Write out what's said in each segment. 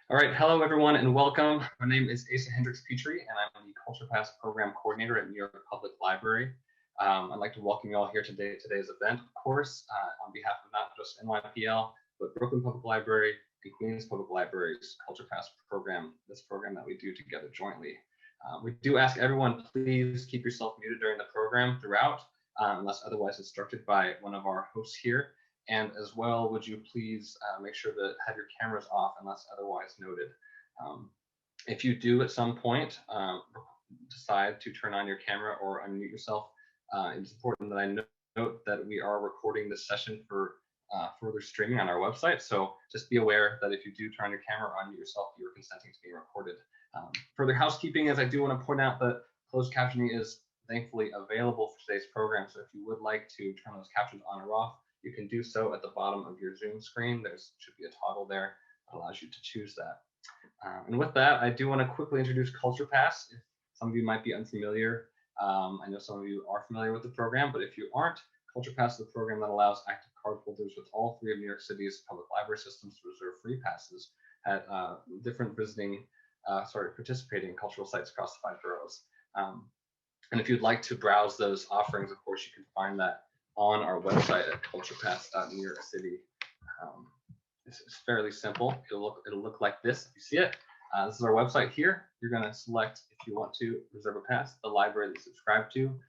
All right, hello everyone and welcome. My name is Asa Hendricks Petrie and I'm the Culture Pass Program Coordinator at New York Public Library. I'd like to welcome you all here today at today's event, of course, on behalf of not just NYPL, but Brooklyn Public Library and Queens Public Library's Culture Pass program, this program that we do together jointly. We do ask everyone, please keep yourself muted during the program throughout, unless otherwise instructed by one of our hosts here. And as well, would you please make sure to have your cameras off unless otherwise noted. If you do at some point decide to turn on your camera or unmute yourself, it's important that I note that we are recording this session for further streaming on our website. So just be aware that if you do turn on your camera or unmute yourself, you're consenting to being recorded. Further housekeeping is I do want to point out that closed captioning is thankfully available for today's program. So if you would like to turn those captions on or off, you can do so at the bottom of your Zoom screen. There should be a toggle there that allows you to choose that. And with that, I do want to quickly introduce Culture Pass. If some of you might be unfamiliar, I know some of you are familiar with the program, but if you aren't, Culture Pass is a program that allows active card holders with all three of New York City's public library systems to reserve free passes at different participating cultural sites across the 5 boroughs. And if you'd like to browse those offerings, of course, you can find that on our website at culturepass.newyorkcity. It's fairly simple. It'll look like this if you see it. This is our website here. You're going to select, if you want to reserve a pass, the library that you subscribe to,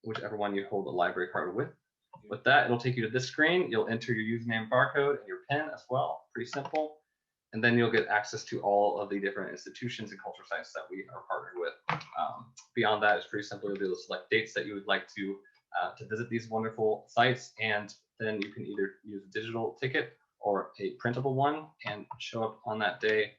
whichever one you hold the library card with. With that, it'll take you to this screen. You'll enter your username, barcode, and your PIN as well. Pretty simple. And then you'll get access to all of the different institutions and culture sites that we are partnered with. Beyond that, it's pretty simple. You'll be able to select dates that you would like to visit these wonderful sites, and then you can either use a digital ticket or a printable one and show up on that day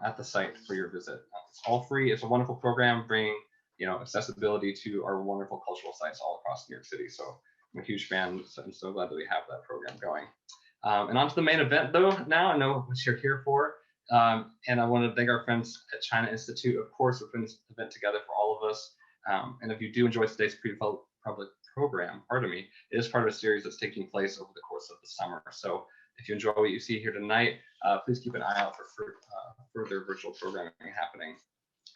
at the site for your visit. It's all free. It's a wonderful program bringing accessibility to our wonderful cultural sites all across New York City. So I'm a huge fan, so I'm so glad that we have that program going. And on to the main event, though. Now I know what you're here for, and I want to thank our friends at China Institute, of course, for putting this event together for all of us. And if you do enjoy today's public program, it is part of a series that's taking place over the course of the summer. So if you enjoy what you see here tonight, please keep an eye out for further virtual programming happening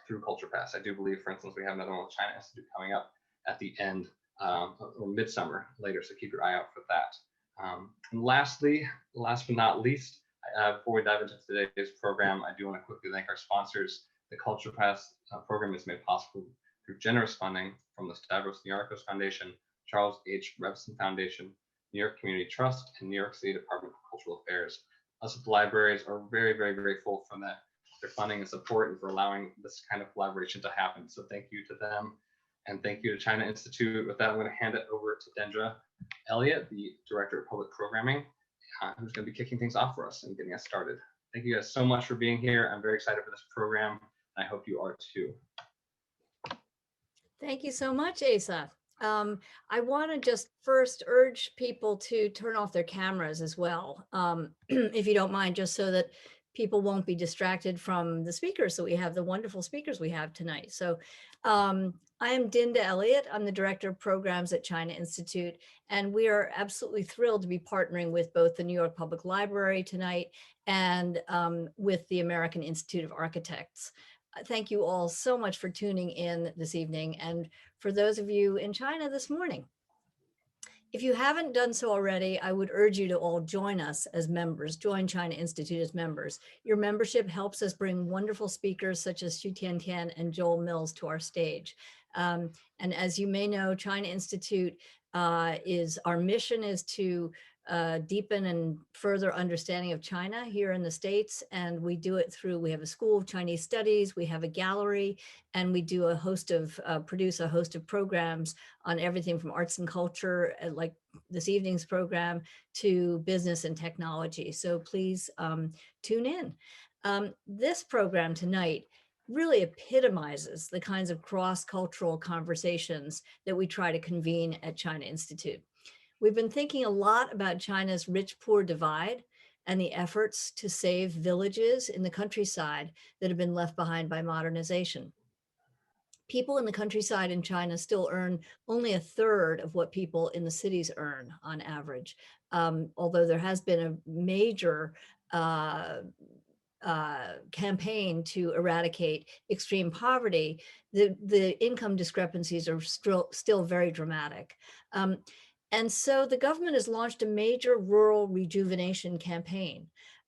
through Culture Pass. I do believe, for instance, we have another one with China Institute coming up at the end or midsummer later, so keep your eye out for that. And lastly, last but not least, before we dive into today's program, I do want to quickly thank our sponsors. The Culture Pass program is made possible through generous funding from the Stavros Niarchos Foundation, Charles H. Revson Foundation, New York Community Trust, and New York City Department of Cultural Affairs. Us at the libraries are very, very grateful for their funding and support and for allowing this kind of collaboration to happen. So thank you to them, and thank you to China Institute. With that, I'm going to hand it over to Dendra Elliott, the Director of Public Programming, who's going to be kicking things off for us and getting us started. Thank you guys so much for being here. I'm very excited for this program, and I hope you are too. Thank you so much, Asa. I want to just first urge people to turn off their cameras as well, if you don't mind, just so that people won't be distracted from the speakers. So we have the wonderful speakers we have tonight. So I am Dinda Elliott. I'm the Director of Programs at China Institute, and we are absolutely thrilled to be partnering with both the New York Public Library tonight and with the American Institute of Architects. Thank you all so much for tuning in this evening, and for those of you in China this morning. If you haven't done so already, I would urge you to all join us as members, join China Institute as members. Your membership helps us bring wonderful speakers such as Tiantian and Joel Mills to our stage. And as you may know, China Institute our mission is to deepen and further understanding of China here in the States. And we do it through, we have a School of Chinese Studies, we have a gallery, and we do produce a host of programs on everything from arts and culture, like this evening's program, to business and technology. So please tune in. This program tonight really epitomizes the kinds of cross-cultural conversations that we try to convene at China Institute. We've been thinking a lot about China's rich-poor divide and the efforts to save villages in the countryside that have been left behind by modernization. People in the countryside in China still earn only a third of what people in the cities earn on average, although there has been a major campaign to eradicate extreme poverty, the income discrepancies are still very dramatic. And so the government has launched a major rural rejuvenation campaign.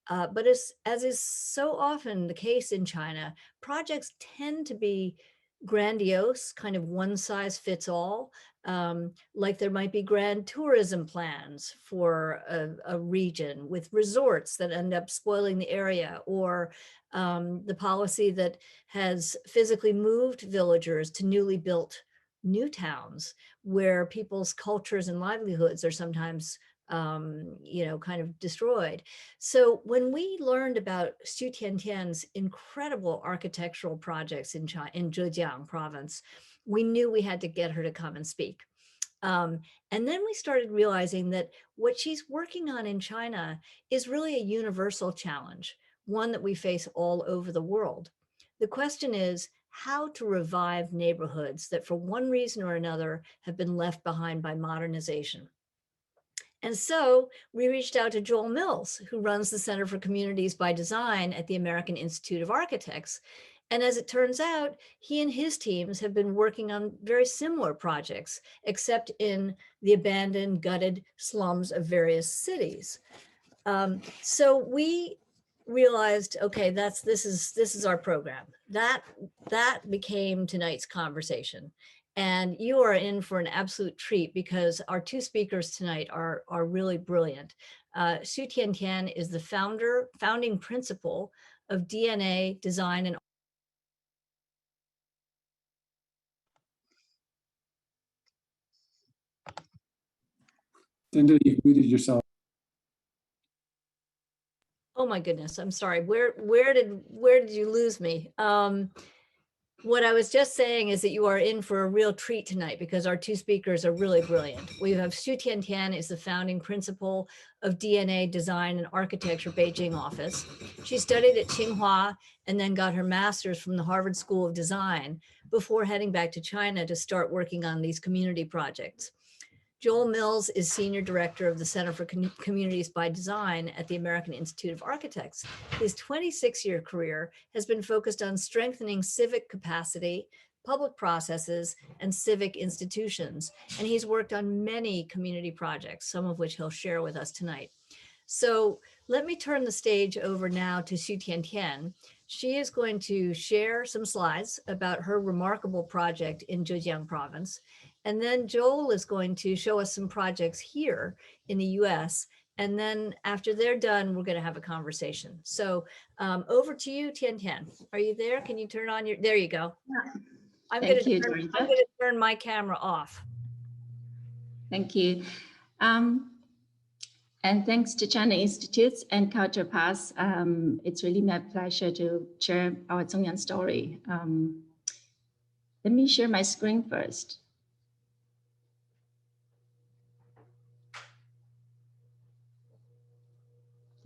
But as is so often the case in China, projects tend to be grandiose, kind of one size fits all. Like there might be grand tourism plans for a region with resorts that end up spoiling the area, or the policy that has physically moved villagers to newly built new towns where people's cultures and livelihoods are sometimes kind of destroyed. So when we learned about Xu Tiantian's incredible architectural projects in Zhejiang province, we knew we had to get her to come and speak. And then we started realizing that what she's working on in China is really a universal challenge, one that we face all over the world. The question is how to revive neighborhoods that for one reason or another have been left behind by modernization. And so we reached out to Joel Mills, who runs the Center for Communities by Design at the American Institute of Architects. And as it turns out, he and his teams have been working on very similar projects, except in the abandoned, gutted slums of various cities. So we realized, okay, this is our program. That became tonight's conversation. And you are in for an absolute treat because our two speakers tonight are really brilliant. Xu Tiantian is the founding principal of DNA Design and Then you've muted yourself. Oh my goodness, I'm sorry. Where did you lose me? What I was just saying is that you are in for a real treat tonight because our two speakers are really brilliant. We have Xu Tiantian is the founding principal of DNA Design and Architecture Beijing office. She studied at Tsinghua and then got her master's from the Harvard School of Design before heading back to China to start working on these community projects. Joel Mills is Senior Director of the Center for Communities by Design at the American Institute of Architects. His 26-year career has been focused on strengthening civic capacity, public processes, and civic institutions. And he's worked on many community projects, some of which he'll share with us tonight. So let me turn the stage over now to Xu Tiantian. She is going to share some slides about her remarkable project in Zhejiang province. And then Joel is going to show us some projects here in the US. And then after they're done, we're going to have a conversation. So over to you, Tiantian. Are you there? Can you turn on your, there you go. Yeah. I'm going to turn my camera off. Thank you. And thanks to China Institutes and Culture Pass, it's really my pleasure to share our Zhejiang story. Let me share my screen first.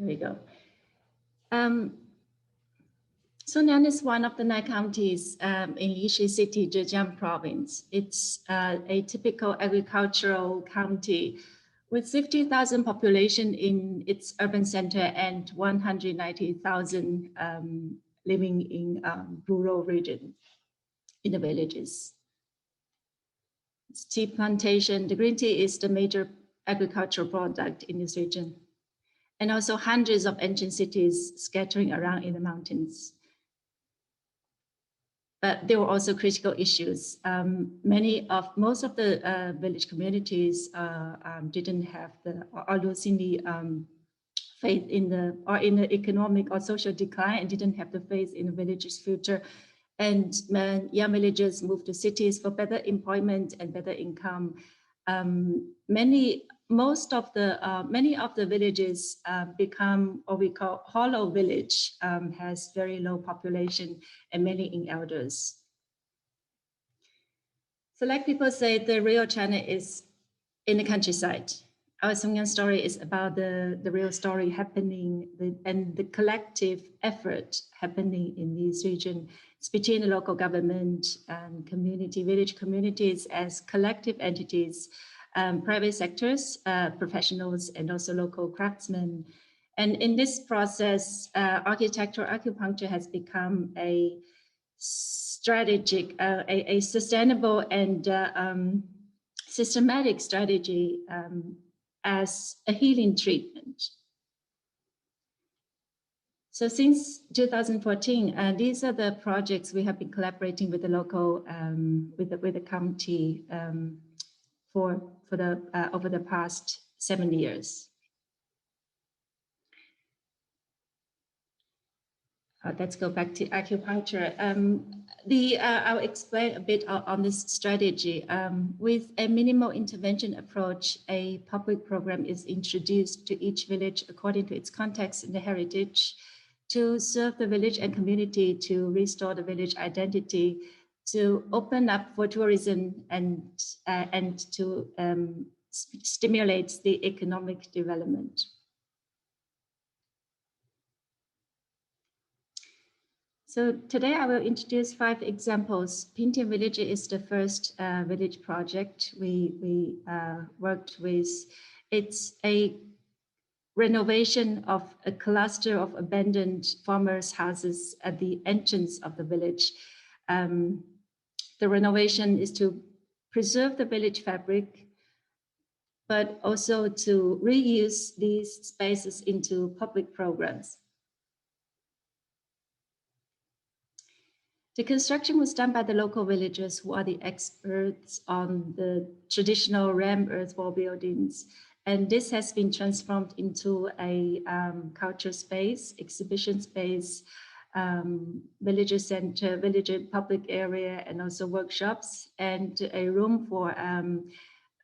There we go. Zhejiang is one of the 9 counties in Lishi City, Zhejiang province. It's a typical agricultural county with 50,000 population in its urban center and 190,000 living in rural region in the villages. It's tea plantation. The green tea is the major agricultural product in this region. And also hundreds of ancient cities scattering around in the mountains. But there were also critical issues. Most of the village communities didn't have are losing the faith in the economic or social decline and didn't have the faith in the village's future. And young villagers moved to cities for better employment and better income. Many of the villages become what we call hollow village, has very low population and many in elders. So like people say, the real China is in the countryside. Our Zhejiang story is about the real story happening and the collective effort happening in this region. It's between the local government and community, village communities as collective entities, private sectors, professionals, and also local craftsmen. And in this process, architectural acupuncture has become a strategic, a sustainable and systematic strategy as a healing treatment. So since 2014, these are the projects we have been collaborating with the local, with the county for the over the past 7 years. Let's go back to acupuncture. I'll explain a bit on this strategy. With a minimal intervention approach, a public program is introduced to each village according to its context and the heritage to serve the village and community, to restore the village identity, to open up for tourism and to stimulate the economic development. So today I will introduce 5 examples. Tiantian village is the first village project we worked with. It's a renovation of a cluster of abandoned farmers' houses at the entrance of the village. The renovation is to preserve the village fabric, but also to reuse these spaces into public programs. The construction was done by the local villagers who are the experts on the traditional ram earth wall buildings. And this has been transformed into a culture space, exhibition space, villager center, villager public area, and also workshops, and a room for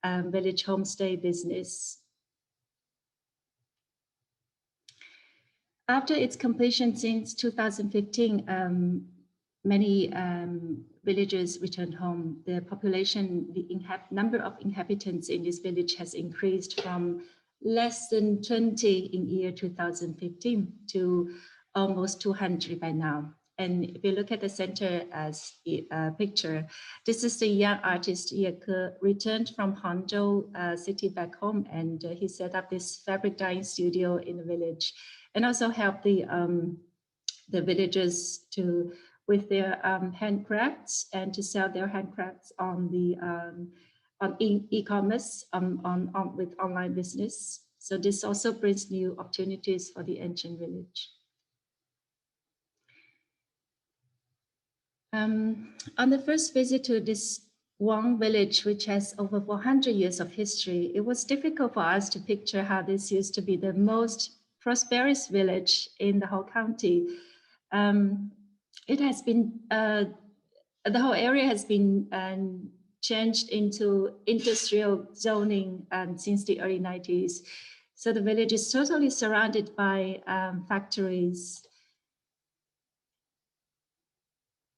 village homestay business. After its completion since 2015, many villagers returned home. The population, the number of inhabitants in this village has increased from less than 20 in year 2015 to almost 200 by now. And if you look at the center as a picture, this is the young artist Yeke, returned from Hangzhou city back home, and he set up this fabric dyeing studio in the village, and also helped the villagers to with their handcrafts and to sell their handcrafts on the on e-commerce with online business. So this also brings new opportunities for the ancient village. On the first visit to this Wang village, which has over 400 years of history, it was difficult for us to picture how this used to be the most prosperous village in the whole county. It has been, the whole area has been changed into industrial zoning since the early 90s. So the village is totally surrounded by factories.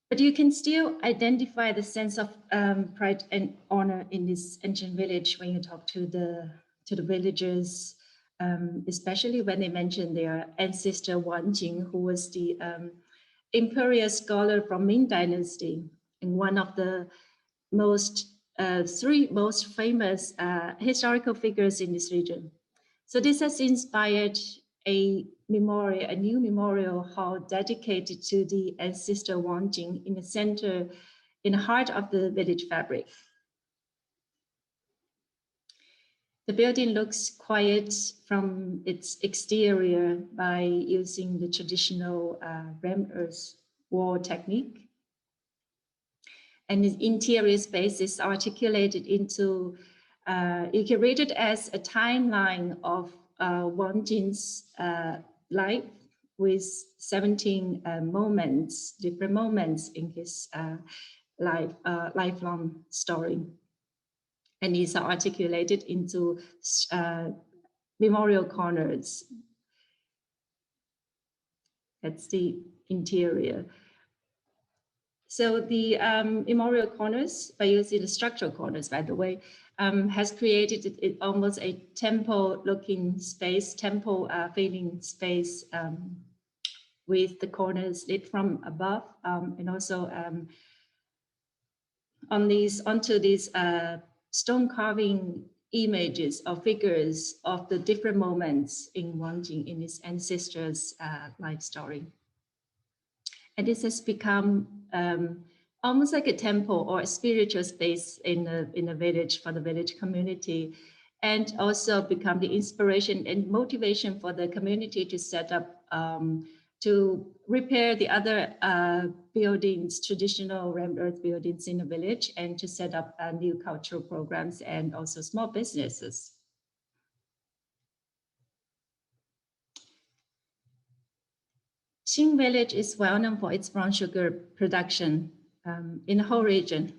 But you can still identify the sense of pride and honor in this ancient village when you talk to the villagers, especially when they mention their ancestor Wang Jing, who was the imperial scholar from Ming Dynasty, and one of the three most famous historical figures in this region. So this has inspired a new memorial hall dedicated to the ancestor Wang Jing in the center, in the heart of the village fabric. The building looks quiet from its exterior by using the traditional ram earth wall technique. And the interior space is articulated into, you can read it as a timeline of Wang Jing's life with 17 moments, different moments in his lifelong story. And these are articulated into memorial corners. That's the interior. So the memorial corners, by using the structural corners, by the way, has created almost a temple-looking space, temple-feeling space with the corners lit from above, and also onto these stone carving images or figures of the different moments in Wang Jing in his ancestors' life story. And this has become almost like a temple or a spiritual space in the village for the village community, and also become the inspiration and motivation for the community to set up, to repair the other buildings, traditional rammed earth buildings in the village, and to set up new cultural programs and also small businesses. Xing village is well known for its brown sugar production in the whole region.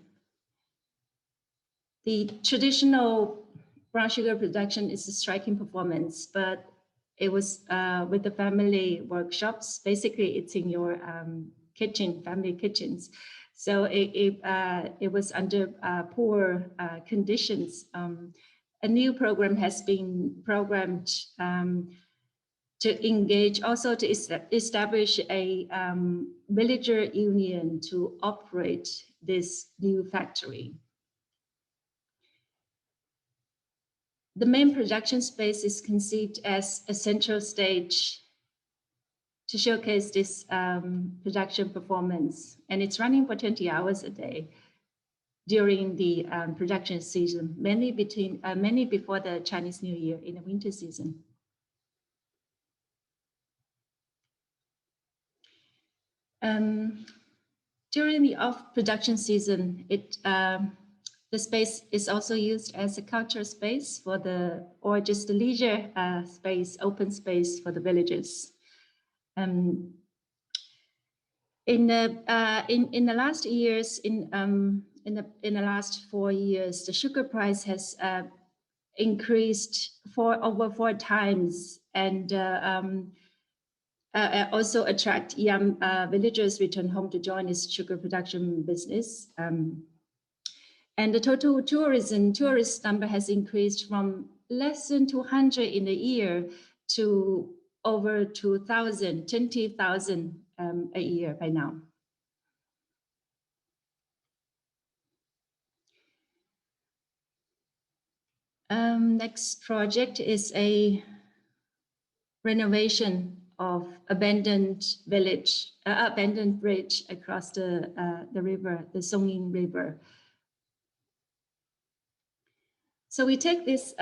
The traditional brown sugar production is a striking performance, but it was with the family workshops. Basically, it's in your kitchen, family kitchens. So it was under poor conditions. A new program has been programmed to engage, also to establish a villager union to operate this new factory. The main production space is conceived as a central stage to showcase this production performance, and it's running for 20 hours a day during the production season, mainly before the Chinese New Year in the winter season. During the off-production season, the space is also used as a cultural space for or just a leisure space, open space for the villagers. In the last years, in the last 4 years, the sugar price has increased over 4 times, and also attract young villagers return home to join this sugar production business. And the total tourist number has increased from less than 200 in a year to over 20,000 a year by now. Next project is a renovation of abandoned bridge across the river, the Songying River. So we take this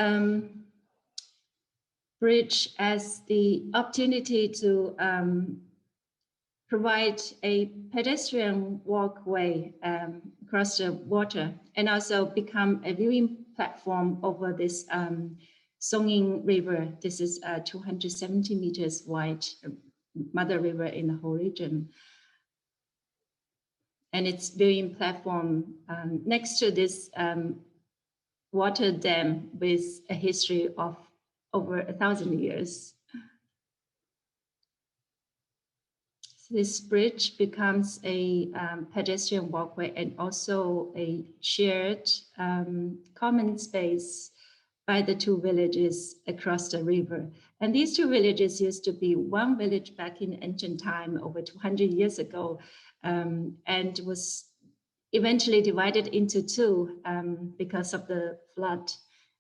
bridge as the opportunity to provide a pedestrian walkway across the water, and also become a viewing platform over this Songying River. This is 270 meters wide, mother river in the whole region. And it's viewing platform next to this water dam with a history of over 1,000 years. So this bridge becomes a pedestrian walkway and also a shared common space by the 2 villages across the river. And these 2 villages used to be one village back in ancient time, over 200 years ago, and was eventually divided into 2 because of the flood.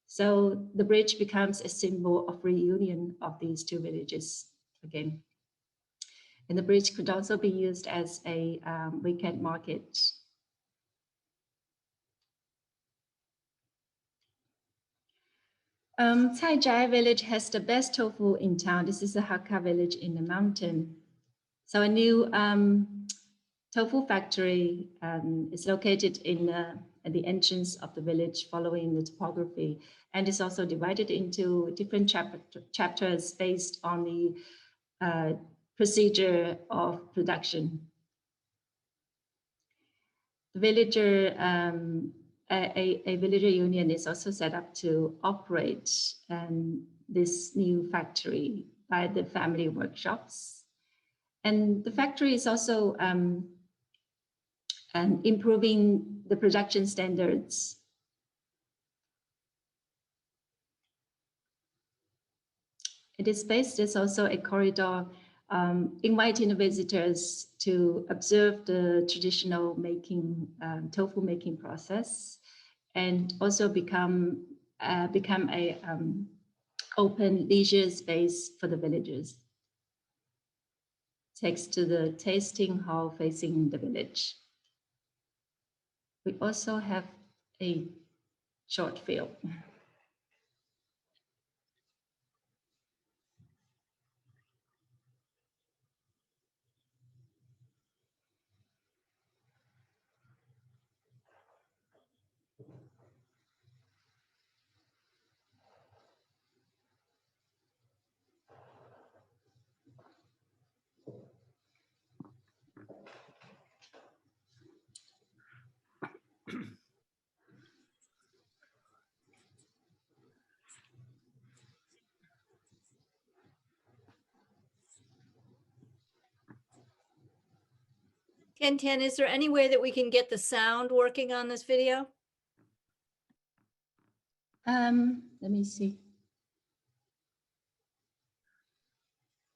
So the bridge becomes a symbol of reunion of these 2 villages again. And the bridge could also be used as a weekend market. Zhejiang village has the best tofu in town. This is a Hakka village in the mountain. So a new tofu factory is located at the entrance of the village, following the topography, and is also divided into different chapters based on the procedure of production. The villager, a villager union is also set up to operate this new factory by the family workshops. And the factory is also improving the production standards. In this space, there's also a corridor inviting the visitors to observe the traditional tofu making process, and also become become a open leisure space for the villagers. Takes to the tasting hall facing the village. We also have a short film. Tiantian, is there any way that we can get the sound working on this video? Let me see.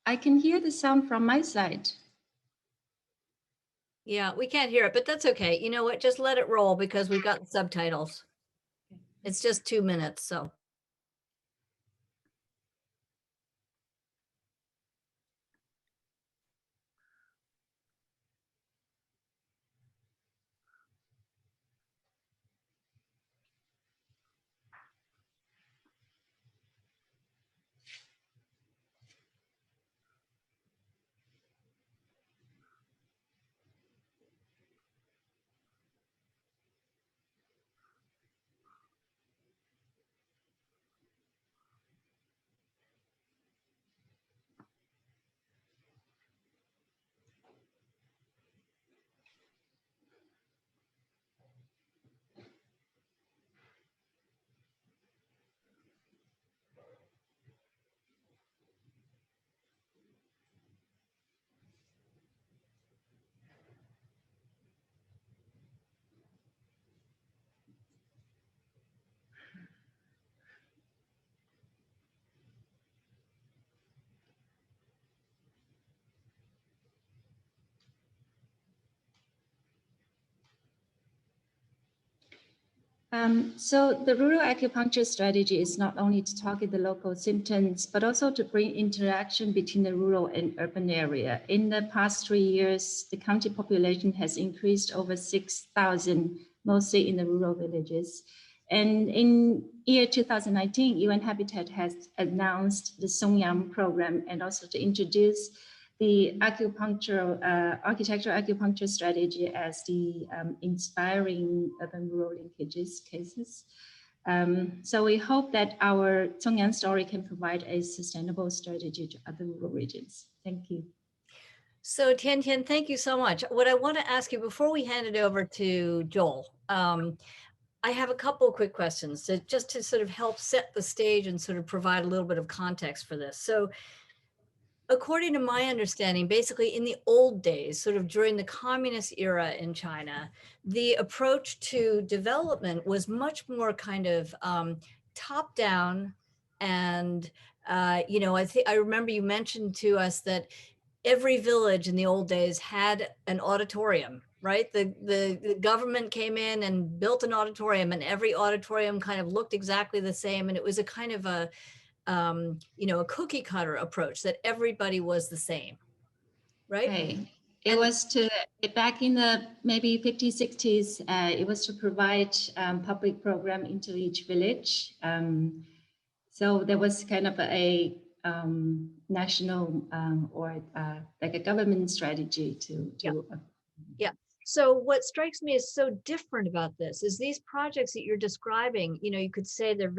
I can hear the sound from my side. Yeah, we can't hear it, but that's okay. You know what? Just let it roll because we've got the subtitles. It's just 2 minutes, so. So the rural acupuncture strategy is not only to target the local symptoms, but also to bring interaction between the rural and urban area. In the past 3 years, the county population has increased over 6,000, mostly in the rural villages. And in year 2019, UN Habitat has announced the Zhejiang program and also to introduce the architectural acupuncture strategy as the inspiring urban-rural linkages cases. So we hope that our Zhejiang story can provide a sustainable strategy to other rural regions. Thank you. So Tiantian, thank you so much. What I want to ask you before we hand it over to Joel, I have a couple of quick questions just to sort of help set the stage and sort of provide a little bit of context for this. So according to my understanding, basically in the old days, sort of during the communist era in China, the approach to development was much more kind of top down. And, you know, I remember you mentioned to us that every village in the old days had an auditorium, right? The government came in and built an auditorium, and every auditorium kind of looked exactly the same. And it was a kind of a, you know, a cookie cutter approach that everybody was the same, right? Right. It was to, back in the maybe 50s, 60s, it was to provide public program into each village. So there was kind of a national or like a government strategy to yeah. So what strikes me as so different about this is these projects that you're describing, you know, you could say they're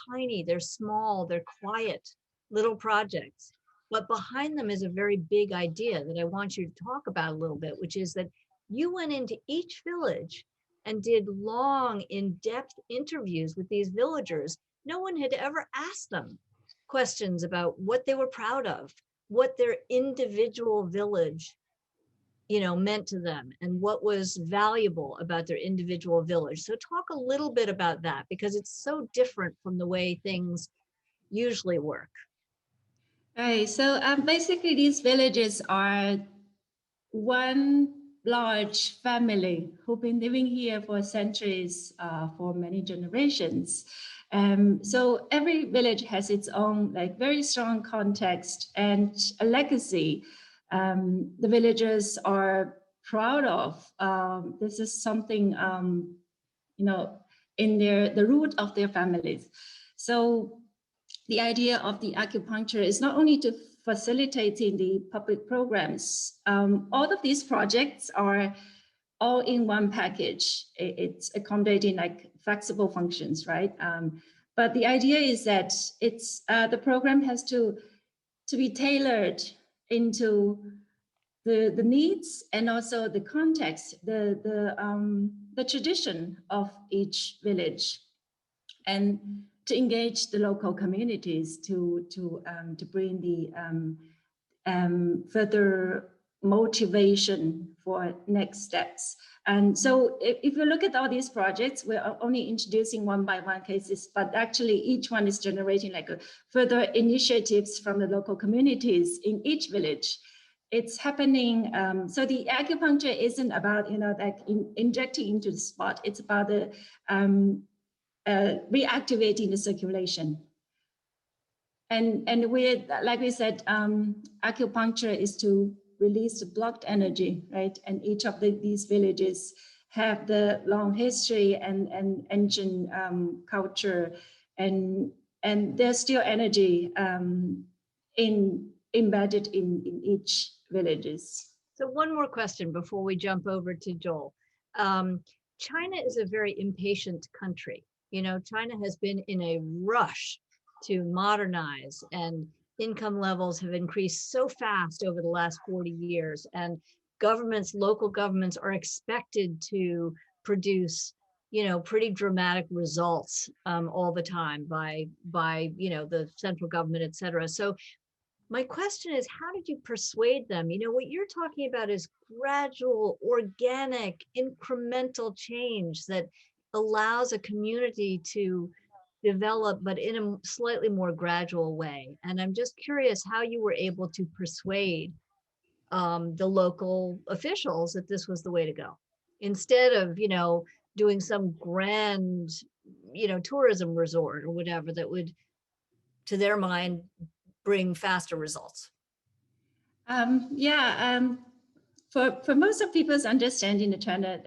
tiny, they're small, they're quiet little projects, but behind them is a very big idea that I want you to talk about a little bit, which is that you went into each village and did long, in-depth interviews with these villagers. No one had ever asked them questions about what they were proud of, what their individual village, you know, meant to them and what was valuable about their individual village. So talk a little bit about that, because it's so different from the way things usually work. Right. So basically these villages are one large family who've been living here for centuries, for many generations. So every village has its own like very strong context and a legacy the villagers are proud of. This is something you know, in the root of their families. So the idea of the acupuncture is not only to facilitating the public programs. All of these projects are all in one package. It's accommodating like flexible functions, right? But the idea is that it's the program has to be tailored into the needs and also the context, the tradition of each village, and to engage the local communities to bring the further motivation for next steps. And so if you look at all these projects, we're only introducing one by one cases, but actually each one is generating like a further initiatives from the local communities in each village. It's happening. So the acupuncture isn't about, you know, like injecting into the spot. It's about the reactivating the circulation. And we, like we said, acupuncture is to release the blocked energy, right? And each of these villages have the long history and ancient culture, and there's still energy embedded in each villages. So one more question before we jump over to Joel. China is a very impatient country. You know, China has been in a rush to modernize, and income levels have increased so fast over the last 40 years. And governments, local governments are expected to produce, you know, pretty dramatic results all the time by, you know, the central government, et cetera. So my question is, how did you persuade them? You know, what you're talking about is gradual, organic, incremental change that allows a community to develop, but in a slightly more gradual way. And I'm just curious how you were able to persuade the local officials that this was the way to go, instead of, you know, doing some grand, you know, tourism resort or whatever that would, to their mind, bring faster results. For most of people's understanding, the China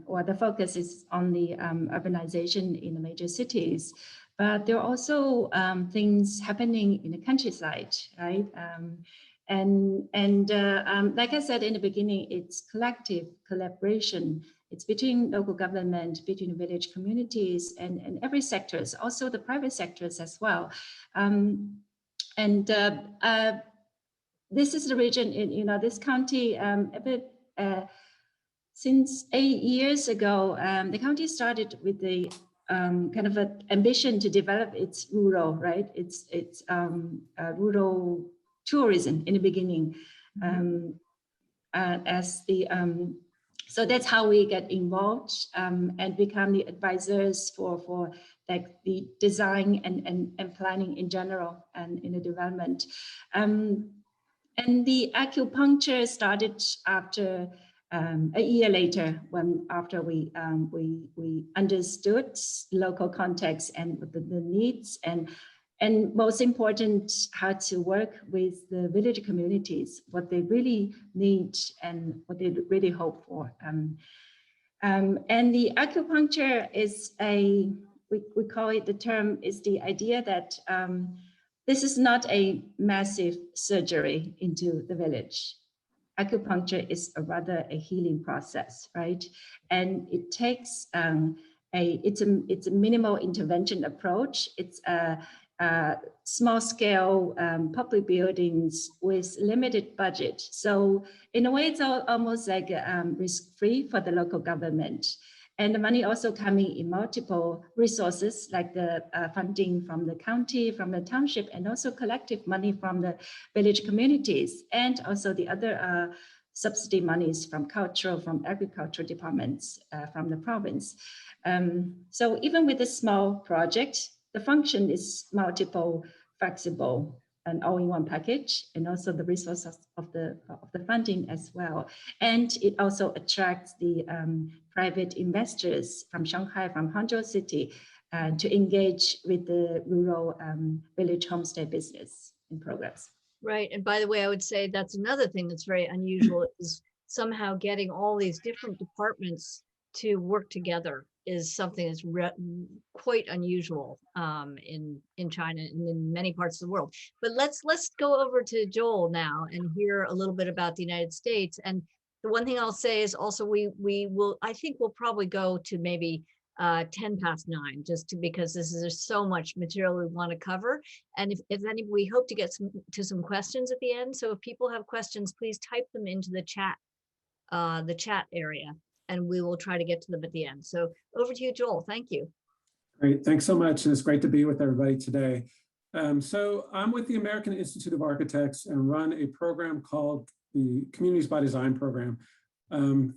or the focus is on the urbanization in the major cities, but there are also things happening in the countryside, right? Like I said in the beginning, it's collective collaboration. It's between local government, between the village communities, and every sectors, also the private sectors as well. This is the region in, you know, this county since 8 years ago. The county started with the kind of an ambition to develop its rural, right? It's rural tourism in the beginning, as the so that's how we get involved and become the advisors for like the design and planning in general and in the development. And the acupuncture started after a year later, after we understood local context and the needs and most important, how to work with the village communities, what they really need and what they really hope for. And the acupuncture is we call it, the term is the idea that this is not a massive surgery into the village. Acupuncture is rather a healing process, right? And it takes it's a minimal intervention approach. It's a small scale public buildings with limited budget. So in a way, it's almost like risk-free for the local government. And the money also coming in multiple resources, like the funding from the county, from the township, and also collective money from the village communities, and also the other subsidy monies from cultural, from agricultural departments from the province. So even with a small project, the function is multiple, flexible, and all in one package, and also the resources of the funding as well. And it also attracts the private investors from Shanghai, from Hangzhou city, to engage with the rural village homestay business and programs. Right. And by the way, I would say that's another thing that's very unusual is somehow getting all these different departments to work together is something that's quite unusual in China and in many parts of the world. But let's go over to Joel now and hear a little bit about the United States. And the one thing I'll say is also we will, I think we'll probably go to maybe 10 past 9, because there's so much material we want to cover. And if any, we hope to get some questions at the end. So if people have questions, please type them into the chat area, and we will try to get to them at the end. So over to you, Joel. Thank you. Great, thanks so much. And it's great to be with everybody today. So I'm with the American Institute of Architects and run a program called the Communities by Design program,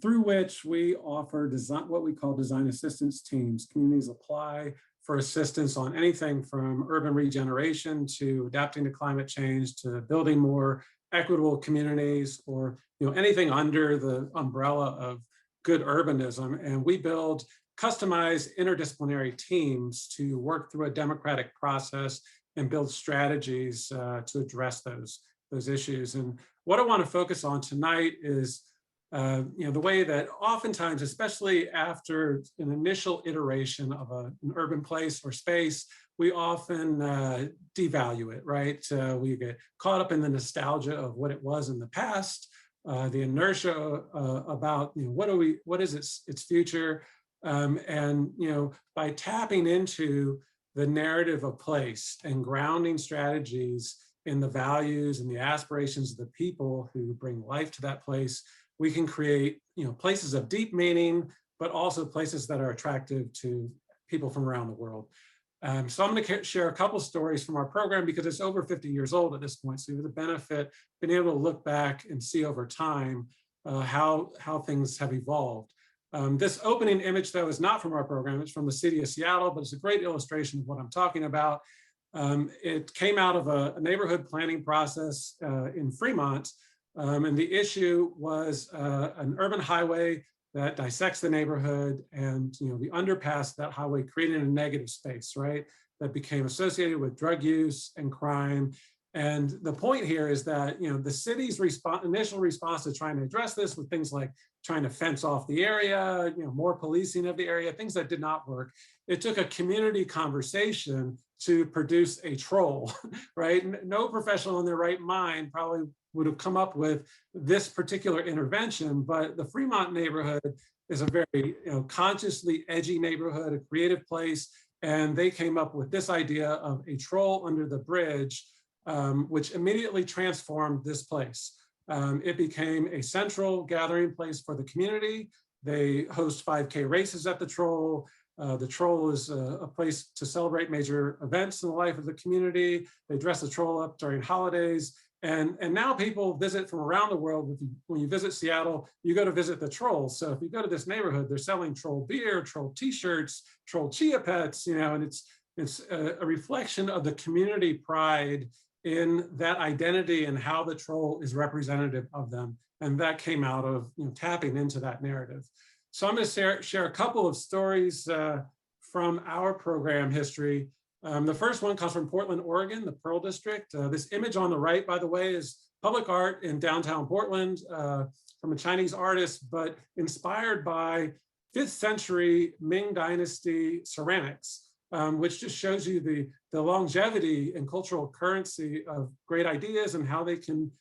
through which we offer what we call design assistance teams. Communities apply for assistance on anything from urban regeneration to adapting to climate change to building more equitable communities, or anything under the umbrella of good urbanism. And we build customized interdisciplinary teams to work through a democratic process and build strategies to address those issues. And what I want to focus on tonight is the way that oftentimes, especially after an initial iteration of an urban place or space, we often devalue it, right? We get caught up in the nostalgia of what it was in the past, the inertia about what is its future, and by tapping into the narrative of place and grounding strategies in the values and the aspirations of the people who bring life to that place, we can create places of deep meaning, but also places that are attractive to people from around the world. So I'm going to share a couple stories from our program because it's over 50 years old at this point. So you have the benefit being able to look back and see over time how things have evolved. This opening image, though, is not from our program. It's from the city of Seattle, but it's a great illustration of what I'm talking about. It came out of a neighborhood planning process in Fremont. And the issue was an urban highway that dissects the neighborhood, and the underpass that highway created a negative space, right? That became associated with drug use and crime. And the point here is that the city's initial response to trying to address this with things like trying to fence off the area, more policing of the area, things that did not work. It took a community conversation to produce a troll, right? No professional in their right mind probably would have come up with this particular intervention, but the Fremont neighborhood is a very consciously edgy neighborhood, a creative place, and they came up with this idea of a troll under the bridge, which immediately transformed this place. It became a central gathering place for the community. They host 5K races at the troll. The troll is a place to celebrate major events in the life of the community. They dress the troll up during holidays. And now people visit from around the world. When you visit Seattle, you go to visit the troll. So if you go to this neighborhood, they're selling troll beer, troll t-shirts, troll chia pets, and it's a reflection of the community pride in that identity and how the troll is representative of them. And that came out of tapping into that narrative. So I'm going to share a couple of stories from our program history. The first one comes from Portland, Oregon, the Pearl District. This image on the right, by the way, is public art in downtown Portland from a Chinese artist, but inspired by 5th century Ming Dynasty ceramics, which just shows you the longevity and cultural currency of great ideas and how they can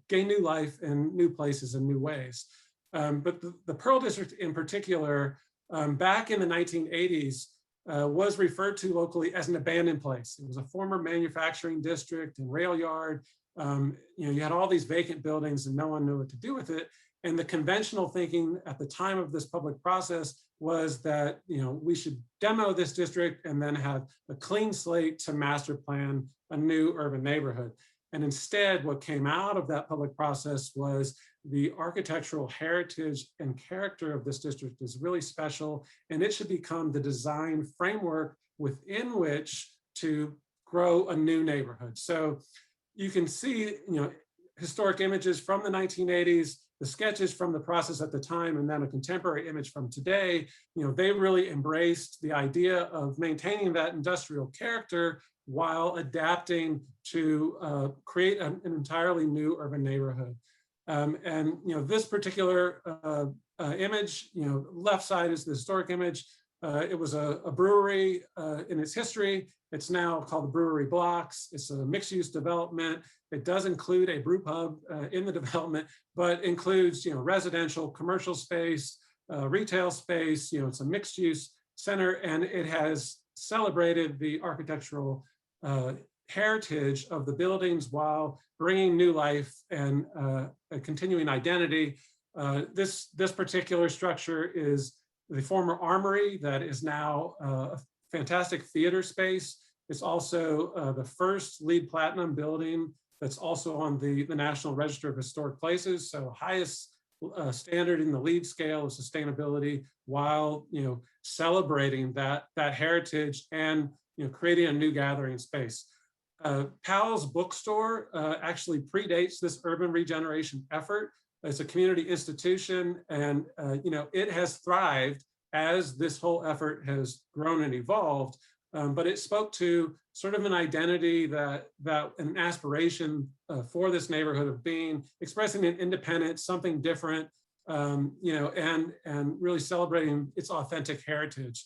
gain new life in new places in new ways. But the Pearl District in particular, back in the 1980s, was referred to locally as an abandoned place. It was a former manufacturing district and rail yard. You had all these vacant buildings and no one knew what to do with it. And the conventional thinking at the time of this public process was that we should demo this district and then have a clean slate to master plan a new urban neighborhood. And instead, what came out of that public process was the architectural heritage and character of this district is really special, and it should become the design framework within which to grow a new neighborhood. So you can see, historic images from the 1980s the sketches from the process at the time and then a contemporary image from today, they really embraced the idea of maintaining that industrial character while adapting to create an entirely new urban neighborhood. And this particular image, left side is the historic image. It was a brewery in its history. It's now called the Brewery Blocks. It's a mixed-use development. It does include a brew pub in the development, but includes residential, commercial space, retail space. It's a mixed-use center, and it has celebrated the architectural heritage of the buildings while bringing new life and a continuing identity. This particular structure is the former armory that is now a fantastic theater space. It's also the first LEED Platinum building that's also on the National Register of Historic Places. So highest standard in the LEED scale of sustainability, while celebrating that heritage and creating a new gathering space. Powell's bookstore actually predates this urban regeneration effort. It's a community institution, and it has thrived as this whole effort has grown and evolved. But it spoke to sort of an identity that an aspiration for this neighborhood of being, expressing an independence, something different, and really celebrating its authentic heritage.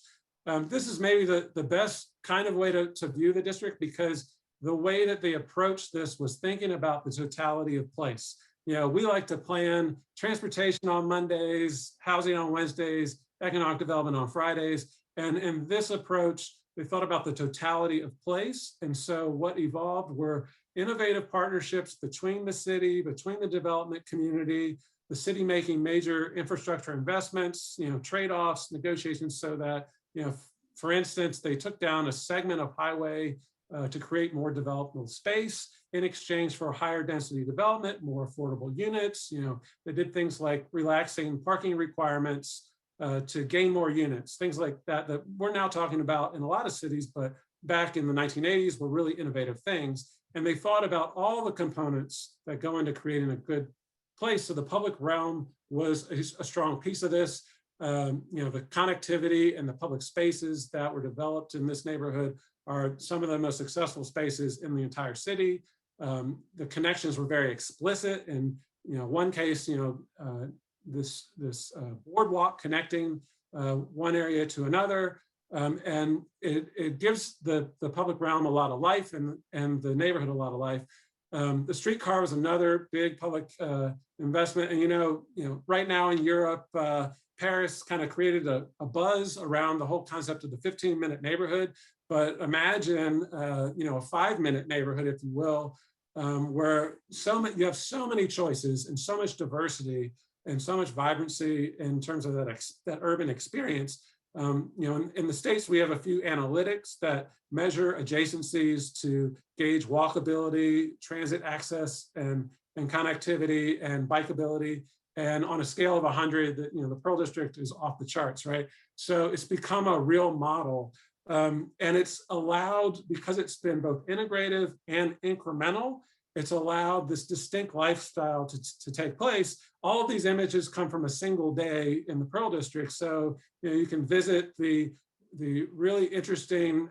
This is maybe the best kind of way to view the district, because the way that they approached this was thinking about the totality of place. We like to plan transportation on Mondays, housing on Wednesdays, economic development on Fridays. And in this approach, they thought about the totality of place. And so what evolved were innovative partnerships between the city, between the development community, the city making major infrastructure investments, trade-offs, negotiations, so that, for instance, they took down a segment of highway to create more developable space in exchange for higher density development, more affordable units. They did things like relaxing parking requirements to gain more units, things like that we're now talking about in a lot of cities, but back in the 1980s were really innovative things. And they thought about all the components that go into creating a good place. So the public realm was a strong piece of this. The connectivity and the public spaces that were developed in this neighborhood are some of the most successful spaces in the entire city. The connections were very explicit. In one case, this boardwalk connecting one area to another, and it gives the public realm a lot of life and the neighborhood a lot of life. The streetcar was another big public investment, and right now in Europe, Paris kind of created a buzz around the whole concept of the 15-minute neighborhood. But imagine, a 5-minute neighborhood, if you will, where you have so many choices and so much diversity and so much vibrancy in terms of that urban experience. In the States, we have a few analytics that measure adjacencies to gauge walkability, transit access, and connectivity and bikeability. And on a scale of 100, the Pearl District is off the charts, right? So it's become a real model. And it's allowed, because it's been both integrative and incremental, it's allowed this distinct lifestyle to take place. All of these images come from a single day in the Pearl District. So you can visit the really interesting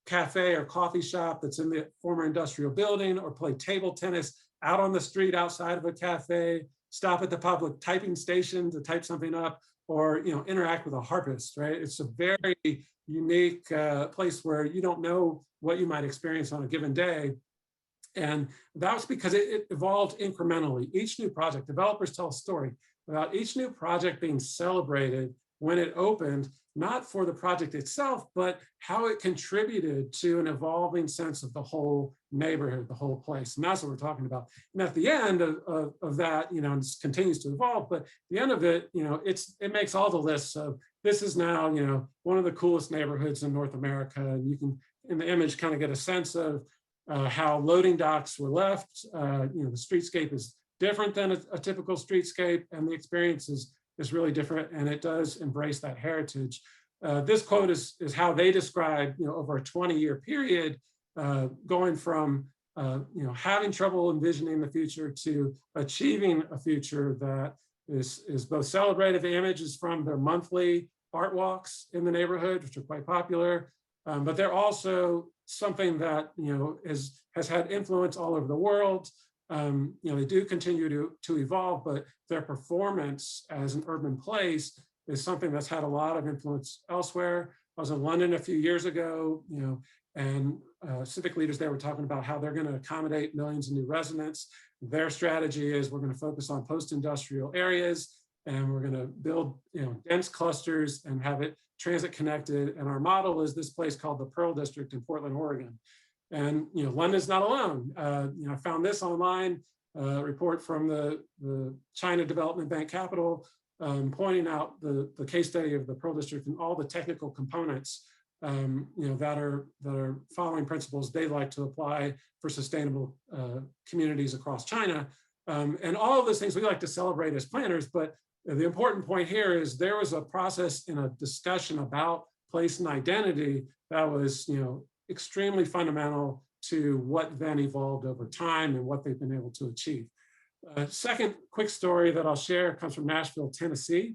cafe or coffee shop that's in the former industrial building, or play table tennis out on the street outside of a cafe, stop at the public typing station to type something up, or interact with a harpist, right? It's a very unique place where you don't know what you might experience on a given day. And that's because it evolved incrementally. Each new project, developers tell a story about each new project being celebrated when it opened, not for the project itself, but how it contributed to an evolving sense of the whole neighborhood, the whole place. And that's what we're talking about. And at the end of that, it continues to evolve, but at the end of it, it makes all the lists of, this is now, one of the coolest neighborhoods in North America. And you can, in the image, kind of get a sense of how loading docks were left. The streetscape is different than a typical streetscape, and the experience is really different, and it does embrace that heritage. This quote is how they describe, over a 20-year period, going from having trouble envisioning the future to achieving a future that is both celebrative images from their monthly art walks in the neighborhood, which are quite popular, but they're also something that has had influence all over the world. They do continue to evolve, but their performance as an urban place is something that's had a lot of influence elsewhere. I was in London a few years ago, and civic leaders there were talking about how they're going to accommodate millions of new residents. Their strategy is we're going to focus on post-industrial areas, and we're going to build dense clusters and have it transit connected. And our model is this place called the Pearl District in Portland, Oregon. And London's not alone. I found this online, a report from the China Development Bank Capital, pointing out the case study of the Pearl District and all the technical components that are following principles they like to apply for sustainable communities across China. And all of those things we like to celebrate as planners, but the important point here is there was a process in a discussion about place and identity that was extremely fundamental to what then evolved over time and what they've been able to achieve. Second quick story that I'll share comes from Nashville, Tennessee,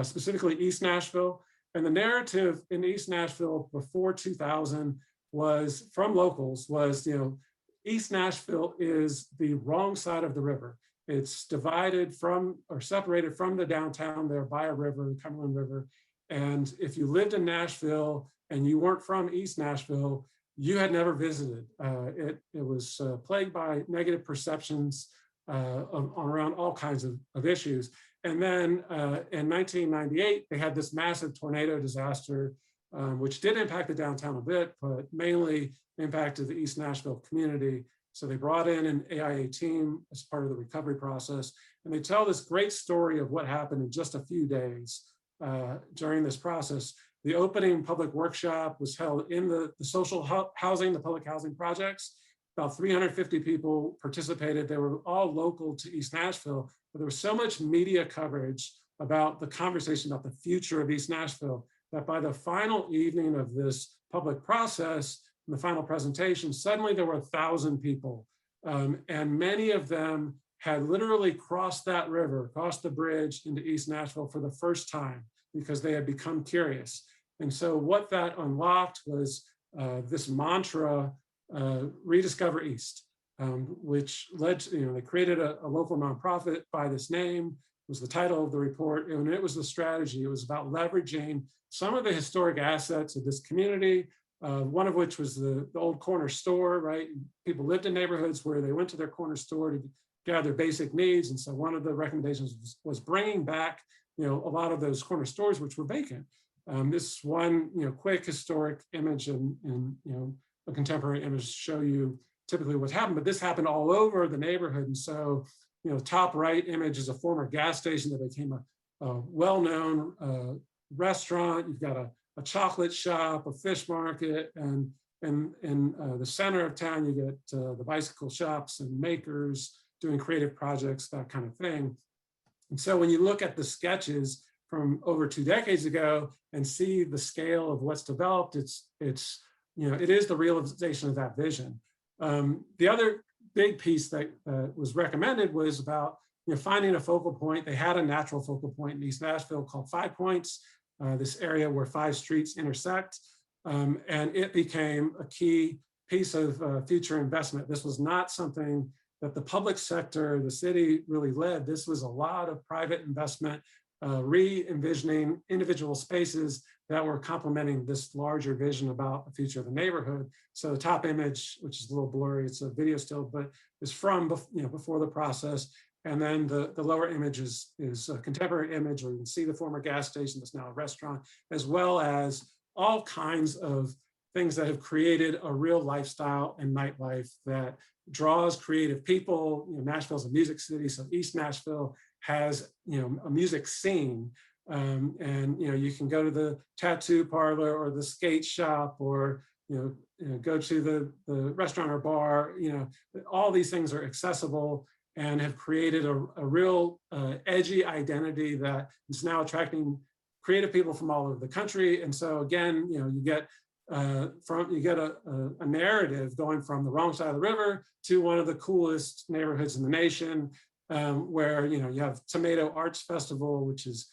specifically East Nashville. And the narrative in East Nashville before 2000 was, from locals, was, East Nashville is the wrong side of the river. It's divided from or separated from the downtown there by a river, the Cumberland River. And if you lived in Nashville and you weren't from East Nashville, you had never visited. It was plagued by negative perceptions around all kinds of issues. And then in 1998, they had this massive tornado disaster, which did impact the downtown a bit, but mainly impacted the East Nashville community. So they brought in an AIA team as part of the recovery process. And they tell this great story of what happened in just a few days during this process. The opening public workshop was held in the social housing, the public housing projects. About 350 people participated. They were all local to East Nashville, but there was so much media coverage about the conversation about the future of East Nashville that by the final evening of this public process, in the final presentation, suddenly there were 1,000 people. And many of them had literally crossed that river, crossed the bridge into East Nashville for the first time because they had become curious. And so what that unlocked was this mantra, Rediscover East, which led to, they created a local nonprofit by this name, was the title of the report, and it was the strategy. It was about leveraging some of the historic assets of this community, one of which was the old corner store, right? People lived in neighborhoods where they went to their corner store to gather basic needs. And so one of the recommendations was bringing back, a lot of those corner stores, which were vacant. This one, quick historic image and a contemporary image show you typically what's happened, but this happened all over the neighborhood. And so, top right image is a former gas station that became a well-known restaurant. You've got a chocolate shop, a fish market, and in the center of town, you get the bicycle shops and makers doing creative projects, that kind of thing. And so when you look at the sketches from over 2 decades ago and see the scale of what's developed, it is the realization of that vision. The other big piece that was recommended was about finding a focal point. They had a natural focal point in East Nashville called 5 Points, this area where 5 streets intersect, and it became a key piece of future investment. This was not something that the public sector, the city really led. This was a lot of private investment, re-envisioning individual spaces that were complementing this larger vision about the future of the neighborhood. So the top image, which is a little blurry, it's a video still, but is from before the process. And then the lower image is a contemporary image where you can see the former gas station that's now a restaurant, as well as all kinds of things that have created a real lifestyle and nightlife that draws creative people. Nashville's a music city, so East Nashville has a music scene. And you can go to the tattoo parlor or the skate shop or go to the restaurant or bar. All these things are accessible and have created a real edgy identity that is now attracting creative people from all over the country. And so again, you get you get a narrative going from the wrong side of the river to one of the coolest neighborhoods in the nation, where you have Tomato Arts Festival, which is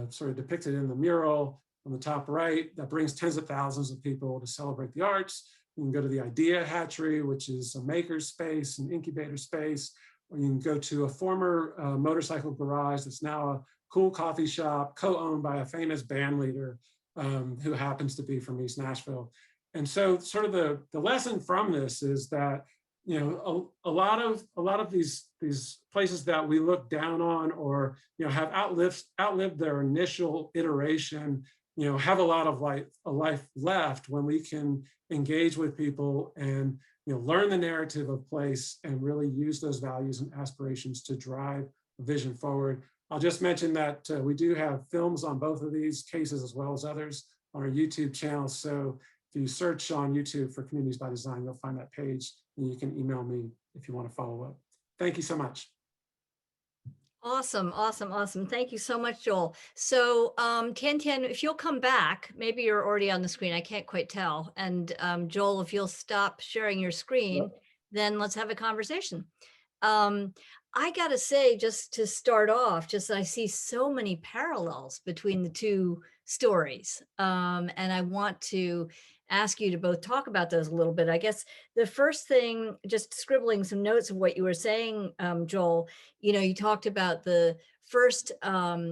sort of depicted in the mural on the top right, that brings tens of thousands of people to celebrate the arts. You can go to the Idea Hatchery, which is a maker space, an incubator space, or you can go to a former motorcycle garage that's now a cool coffee shop co-owned by a famous band leader who happens to be from East Nashville. And so sort of the lesson from this is that a lot of these places that we look down on or have outlived their initial iteration, have a lot of life left when we can engage with people and learn the narrative of place and really use those values and aspirations to drive a vision forward. I'll just mention that we do have films on both of these cases as well as others on our YouTube channel. So if you search on YouTube for Communities by Design, you'll find that page, and you can email me if you want to follow up. Thank you so much. Awesome, awesome, awesome. Thank you so much, Joel. So Tiantian, if you'll come back, maybe you're already on the screen, I can't quite tell. And Joel, if you'll stop sharing your screen, yep, then let's have a conversation. I gotta say, just to start off, I see so many parallels between the two stories. And I want to ask you to both talk about those a little bit. I guess the first thing, just scribbling some notes of what you were saying, Joel, you talked about the first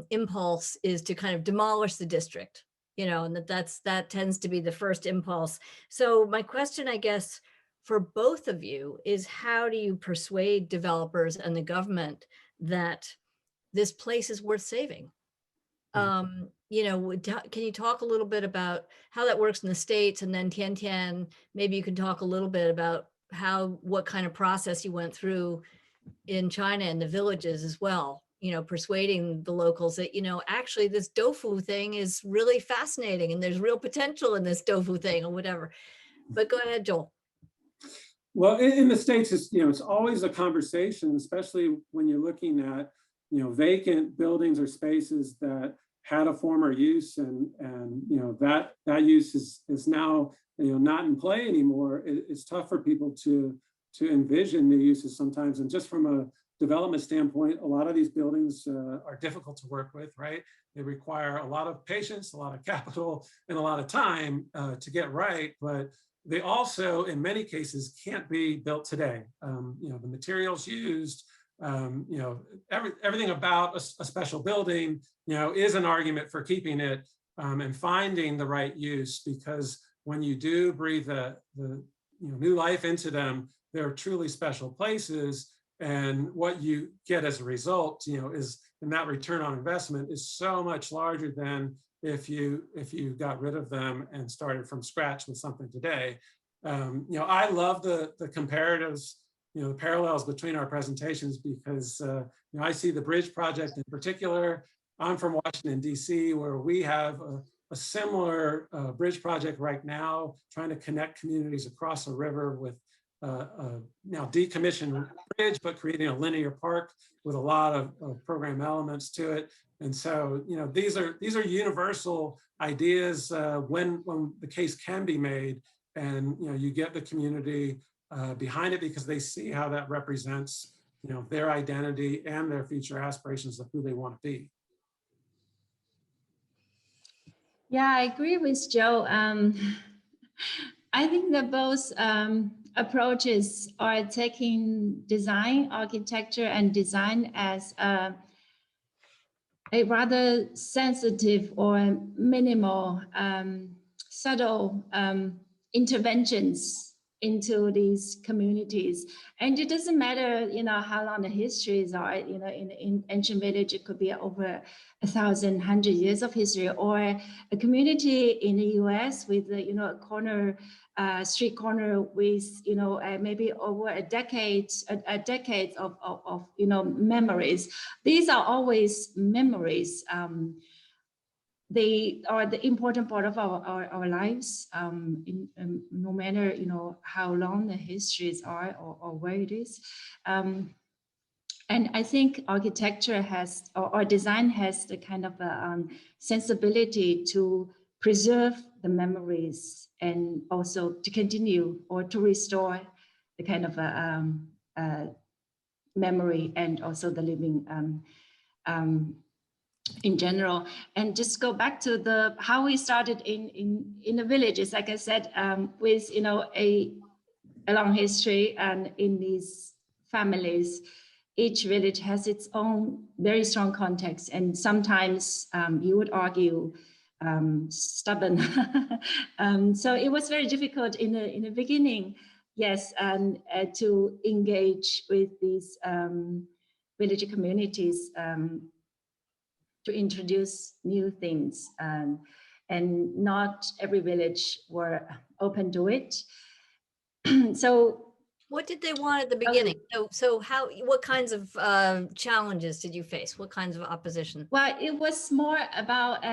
impulse is to kind of demolish the district, and that tends to be the first impulse. So my question, I guess, for both of you is, how do you persuade developers and the government that this place is worth saving? Can you talk a little bit about how that works in the States? And then Tiantian, maybe you can talk a little bit about what kind of process you went through in China and the villages as well, persuading the locals that, actually this tofu thing is really fascinating and there's real potential in this tofu thing or whatever. But go ahead, Joel. Well, in the States, it's always a conversation, especially when you're looking at vacant buildings or spaces that had a former use, and that use is now not in play anymore. It's tough for people to envision new uses sometimes, and just from a development standpoint, a lot of these buildings are difficult to work with, right? They require a lot of patience, a lot of capital, and a lot of time to get right, but they also, in many cases, can't be built today. The materials used, everything about a special building, is an argument for keeping it and finding the right use, because when you do breathe the new life into them, they're truly special places. And what you get as a result, is, in that return on investment, is so much larger than if you got rid of them and started from scratch with something today. I love the comparatives, the parallels between our presentations, because I see the bridge project in particular. I'm from Washington, D.C., where we have a similar bridge project right now, trying to connect communities across a river with now decommissioned bridge, but creating a linear park with a lot of program elements to it. And so, these are universal ideas when the case can be made, and you get the community behind it because they see how that represents their identity and their future aspirations of who they want to be. Yeah, I agree with Joe. I think that both approaches are taking design, architecture, and design as a rather sensitive or minimal, subtle interventions into these communities. And it doesn't matter, how long the histories are, in ancient village, it could be over 1,000, 100 years of history, or a community in the US with, a corner, street corner with, maybe over a decade of memories. These are always memories. They are the important part of our lives, no matter how long the histories are or where it is. And I think architecture has, or design has, the kind of sensibility to preserve the memories and also to continue or to restore the kind of memory and also the living in general. And just go back to the how we started in the villages, like I said, with a long history, and in these families, each village has its own very strong context, and sometimes you would argue stubborn. So it was very difficult in the beginning, yes, and to engage with these village communities to introduce new things, and not every village were open to it. So what did they want at the beginning? So what kinds of challenges did you face? What kinds of opposition? Well, it was more about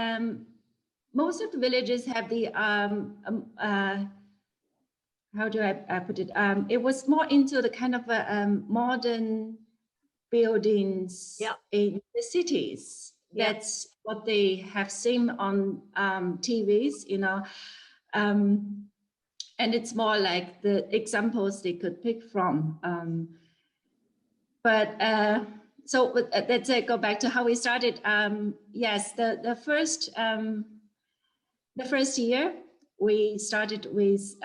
most of the villages have the how do I put it? It was more into the kind of modern buildings in the cities. That's what they have seen on TVs, and it's more like the examples they could pick from. So let's go back to how we started. Yes, the first year we started with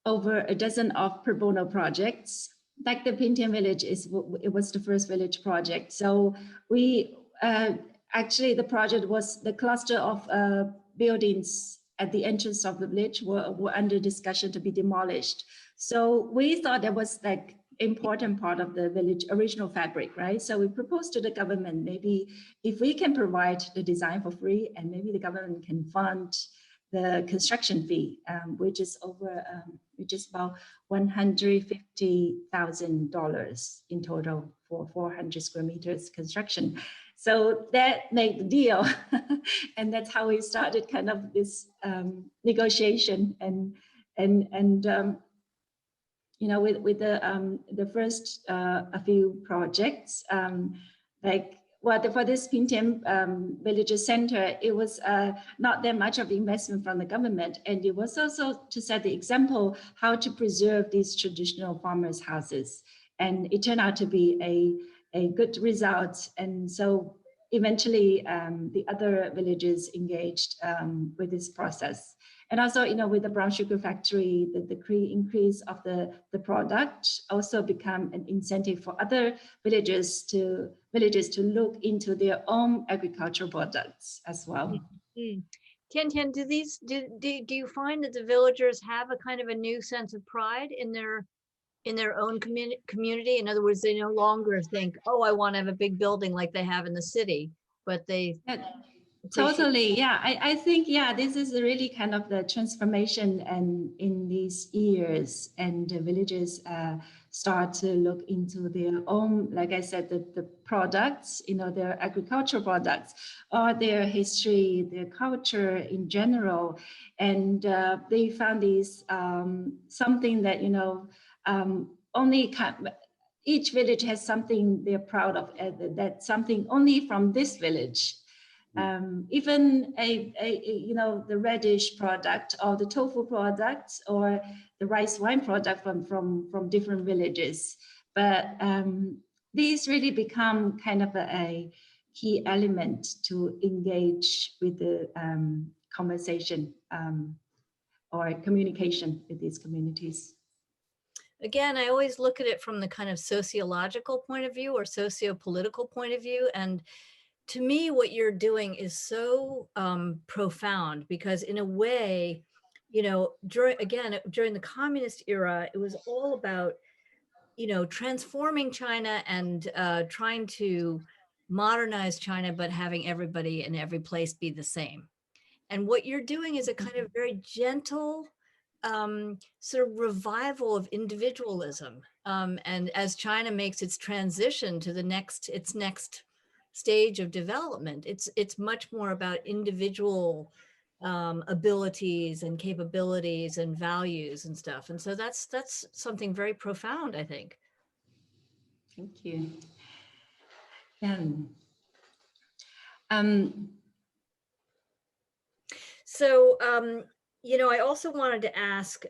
over a dozen of pro bono projects. Like the Tiantian village it was the first village project. So we actually the project was the cluster of buildings at the entrance of the village were under discussion to be demolished. So we thought that was like important part of the village original fabric, right? So we proposed to the government, maybe if we can provide the design for free, and maybe the government can fund the construction fee, which is about $150,000 in total for 400 square meters construction. So that made the deal. And that's how we started kind of this negotiation and with the first a few projects, for this Tiantian Villages Center, it was not that much of investment from the government, and it was also to set the example how to preserve these traditional farmers' houses, and it turned out to be a good result. And so eventually the other villages engaged with this process. And also, with the brown sugar factory, the increase of the product also become an incentive for other villages to look into their own agricultural products as well. Mm-hmm. Tiantian, do you find that the villagers have a kind of a new sense of pride in their own community? In other words, they no longer think, oh, I want to have a big building like they have in the city, but they totally, yeah. I think, this is really kind of the transformation, and in these years, and the villages start to look into their own, like I said, the products, their agricultural products, or their history, their culture in general, and they found these something that each village has something they're proud of, that's something only from this village. Even the radish product, or the tofu product, or the rice wine product from different villages. But these really become kind of a key element to engage with the conversation or communication with these communities. Again, I always look at it from the kind of sociological point of view or socio-political point of view. And to me, what you're doing is so profound, because in a way, during the communist era, it was all about, transforming China and trying to modernize China, but having everybody in every place be the same. And what you're doing is a kind of very gentle sort of revival of individualism. And as China makes its transition to its next stage of development, it's much more about individual abilities and capabilities and values and stuff. And so that's something very profound, I think. Thank you. So, I also wanted to ask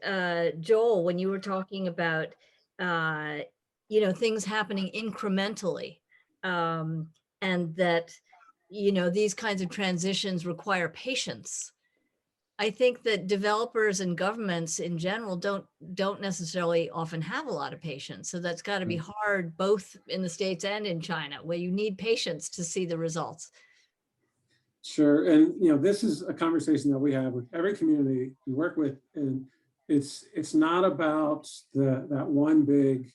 Joel, when you were talking about, things happening incrementally, and that, these kinds of transitions require patience. I think that developers and governments in general don't necessarily often have a lot of patience. So that's got to be hard, both in the States and in China, where you need patience to see the results. Sure, and this is a conversation that we have with every community we work with, and it's not about that one big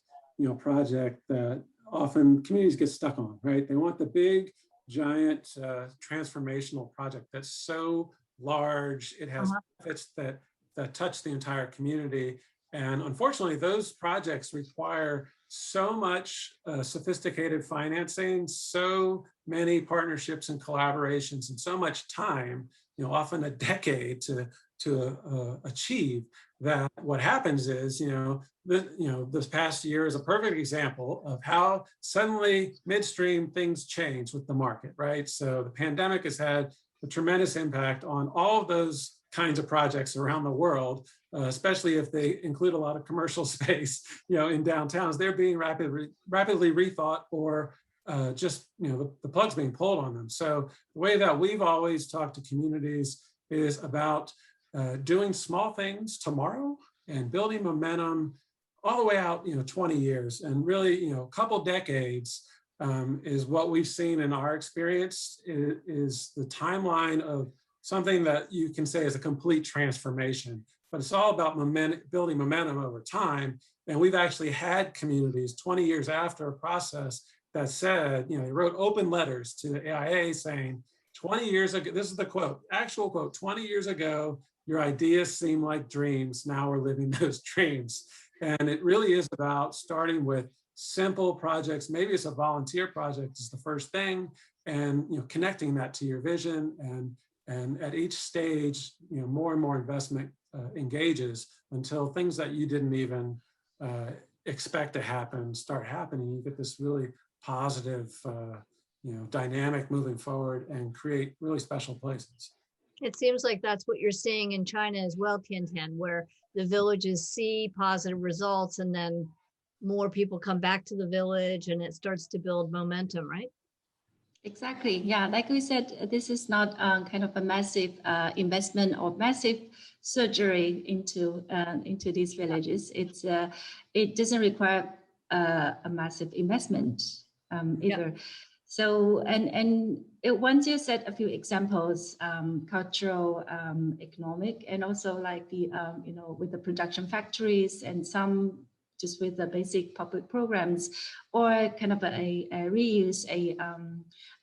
project that often communities get stuck on, right? They want the big, giant, transformational project that's so large, it has benefits that touch the entire community. And unfortunately, those projects require so much sophisticated financing, so many partnerships and collaborations, and so much time, often a decade to achieve, that what happens is, this past year is a perfect example of how suddenly midstream things change with the market, right? So the pandemic has had a tremendous impact on all of those kinds of projects around the world, especially if they include a lot of commercial space, in downtowns. They're being rapidly rethought, or just, the plug's being pulled on them. So the way that we've always talked to communities is about doing small things tomorrow and building momentum all the way out, 20 years, and really, a couple decades is what we've seen in our experience is the timeline of something that you can say is a complete transformation. But it's all about building momentum over time. And we've actually had communities 20 years after a process that said, they wrote open letters to the AIA saying, 20 years ago, this is the quote, actual quote, 20 years ago, your ideas seem like dreams. Now we're living those dreams. And it really is about starting with simple projects. Maybe it's a volunteer project is the first thing, and connecting that to your vision, and at each stage, more and more investment engages until things that you didn't even expect to happen start happening. You get this really positive, dynamic moving forward and create really special places. It seems like that's what you're seeing in China as well, Tiantian, where the villages see positive results and then more people come back to the village and it starts to build momentum, right? Exactly. Yeah, like we said, this is not kind of a massive investment or massive surgery into these villages. It doesn't require a massive investment either. Yeah. So once you set a few examples, cultural, economic, and also like the with the production factories and some just with the basic public programs, or kind of a reuse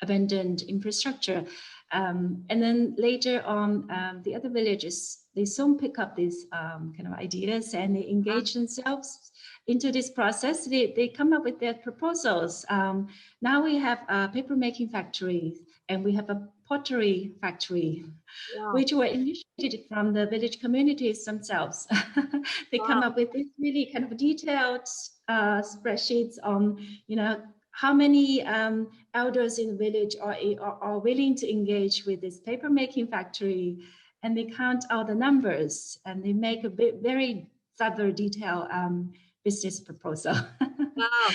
abandoned infrastructure. And then later on, the other villages, they soon pick up these kind of ideas and they engage themselves into this process. They come up with their proposals. Now we have a paper making factory and we have a pottery factory, which were initiated from the village communities themselves. They come up with this really kind of detailed spreadsheets on, how many elders in the village are willing to engage with this paper making factory, and they count all the numbers and they make a very thorough, detailed business proposal. Wow.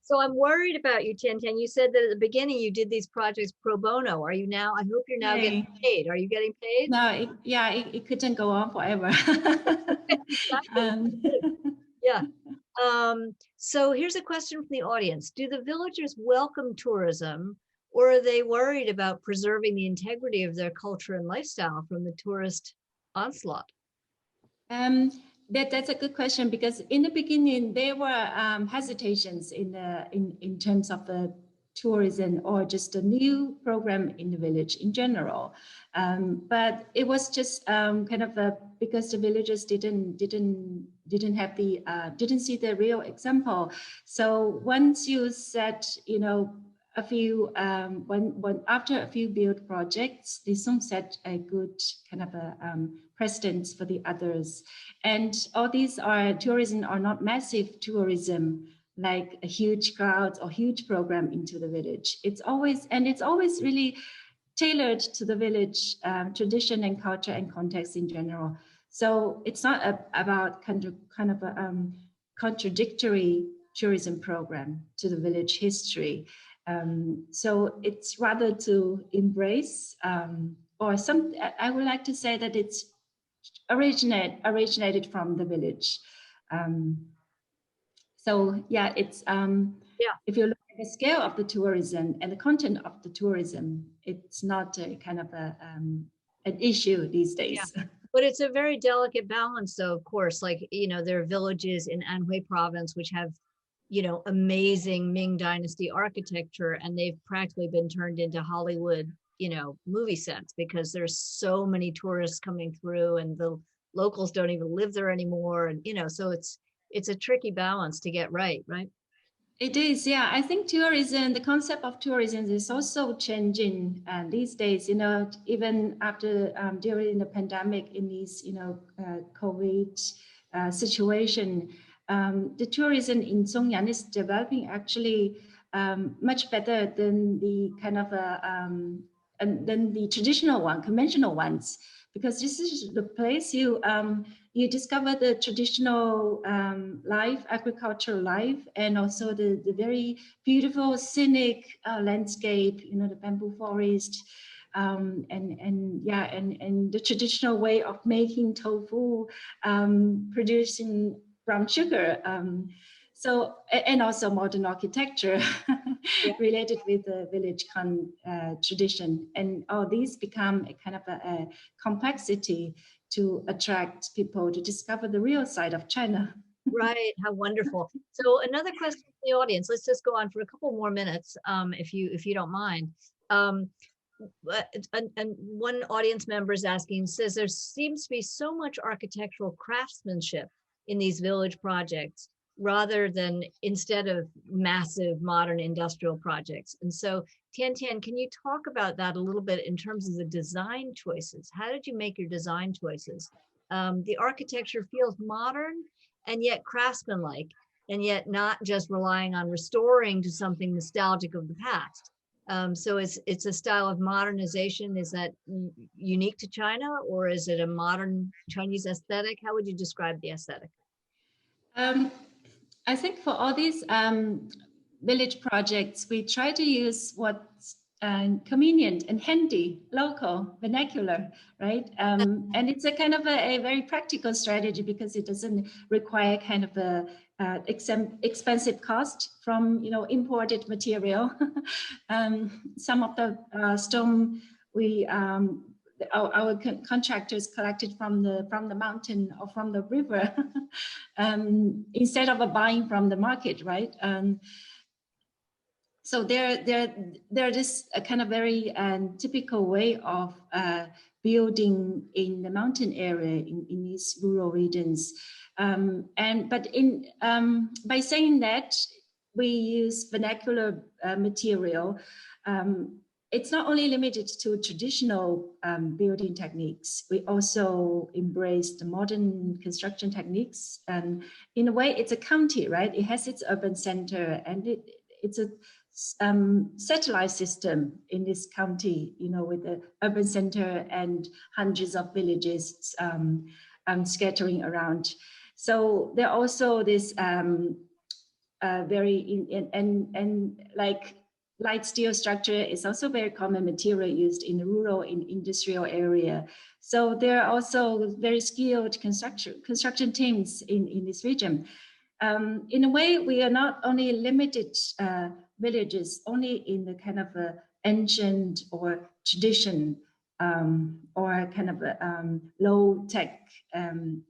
So I'm worried about you, Tiantian. You said that at the beginning you did these projects pro bono. Are you now? I hope you're now getting paid. Are you getting paid? No, it couldn't go on forever. Yeah. So here's a question from the audience. Do the villagers welcome tourism, or are they worried about preserving the integrity of their culture and lifestyle from the tourist onslaught? That's a good question, because in the beginning there were hesitations in terms of the tourism or just a new program in the village in general, but it was just kind of because the villagers didn't have the didn't see the real example. So once you set a few after a few build projects, they soon set a good kind of a precedence for the others. And all these tourism are not massive tourism, like a huge crowd or huge program into the village. It's always really tailored to the village tradition and culture and context in general. So it's not about kind of a contradictory tourism program to the village history. So it's rather to embrace, or some, I would like to say that it's originated from the village. So yeah, it's if you look at the scale of the tourism and the content of the tourism, it's not a kind of an issue these days. Yeah. But it's a very delicate balance, though, of course. Like, you know, there are villages in Anhui province which have, you know, amazing Ming Dynasty architecture, and they've practically been turned into Hollywood, you know, movie sets because there's so many tourists coming through and the locals don't even live there anymore. And, you know, so it's a tricky balance to get right, right? It is, yeah. I think tourism, the concept of tourism is also changing these days, you know, even after during the pandemic in these, you know, COVID situation, the tourism in Zhejiang is developing actually much better than the kind of than the traditional one, conventional ones, because this is the place you discover the traditional life, agricultural life, and also the very beautiful scenic landscape, you know, the bamboo forest, and the traditional way of making tofu, producing brown sugar. So, and also modern architecture related with the village tradition. And all these become a kind of a complexity to attract people to discover the real side of China. Right, how wonderful. So another question from the audience. Let's just go on for a couple more minutes, if you don't mind. And one audience member is asking, says there seems to be so much architectural craftsmanship in these village projects rather than instead of massive modern industrial projects. And so Tiantian, can you talk about that a little bit in terms of the design choices? How did you make your design choices? The architecture feels modern and yet craftsmanlike, and yet not just relying on restoring to something nostalgic of the past. So it's a style of modernization. Is that unique to China, or is it a modern Chinese aesthetic? How would you describe the aesthetic? I think for all these village projects, we try to use what's convenient and handy, local, vernacular, right? And it's a kind of a very practical strategy because it doesn't require kind of a expensive cost from, you know, imported material. Some of the stone we our contractors collected from the mountain or from the river instead of buying from the market, right? So they're just a kind of very typical way of building in the mountain area in these rural regions. But by saying that we use vernacular material, it's not only limited to traditional building techniques. We also embrace the modern construction techniques. And in a way, it's a county, right? It has its urban center, and it's a satellite system in this county, you know, with the urban center and hundreds of villages scattering around. So there are also this like light steel structure is also very common material used in the rural industrial area. So there are also very skilled construction teams in this region. In a way, we are not only limited villages only in the kind of ancient or tradition or kind of low tech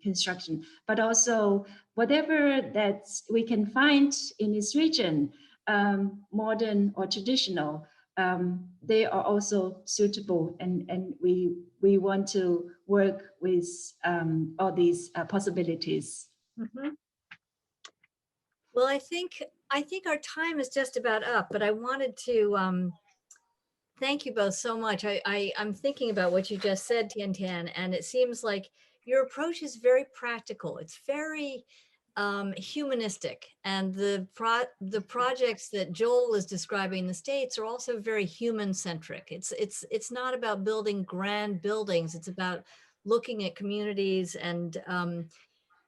construction, but also whatever that we can find in this region, modern or traditional, they are also suitable, and we want to work with all these possibilities. Mm-hmm. Well, I think our time is just about up, but I wanted to thank you both so much. I'm thinking about what you just said, Tiantian, and it seems like your approach is very practical. It's very, humanistic, and the projects that Joel is describing in the States are also very human centric. It's not about building grand buildings. It's about looking at communities and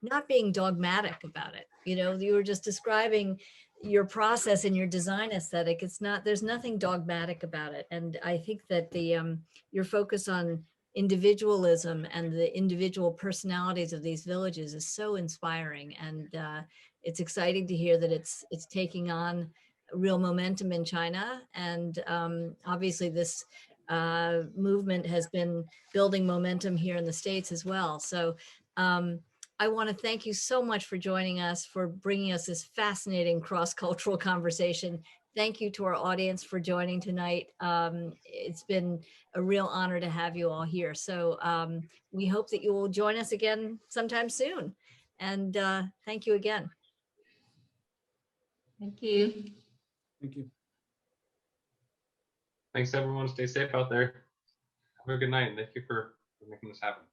not being dogmatic about it. You know, you were just describing your process and your design aesthetic. It's not, there's nothing dogmatic about it. And I think that your focus on individualism and the individual personalities of these villages is so inspiring. And it's exciting to hear that it's taking on real momentum in China. And obviously this movement has been building momentum here in the States as well. So I want to thank you so much for joining us, for bringing us this fascinating cross-cultural conversation. Thank you to our audience for joining tonight. It's been a real honor to have you all here. So we hope that you will join us again sometime soon. And thank you again. Thank you. Thank you. Thanks everyone. Stay safe out there. Have a good night, and thank you for making this happen.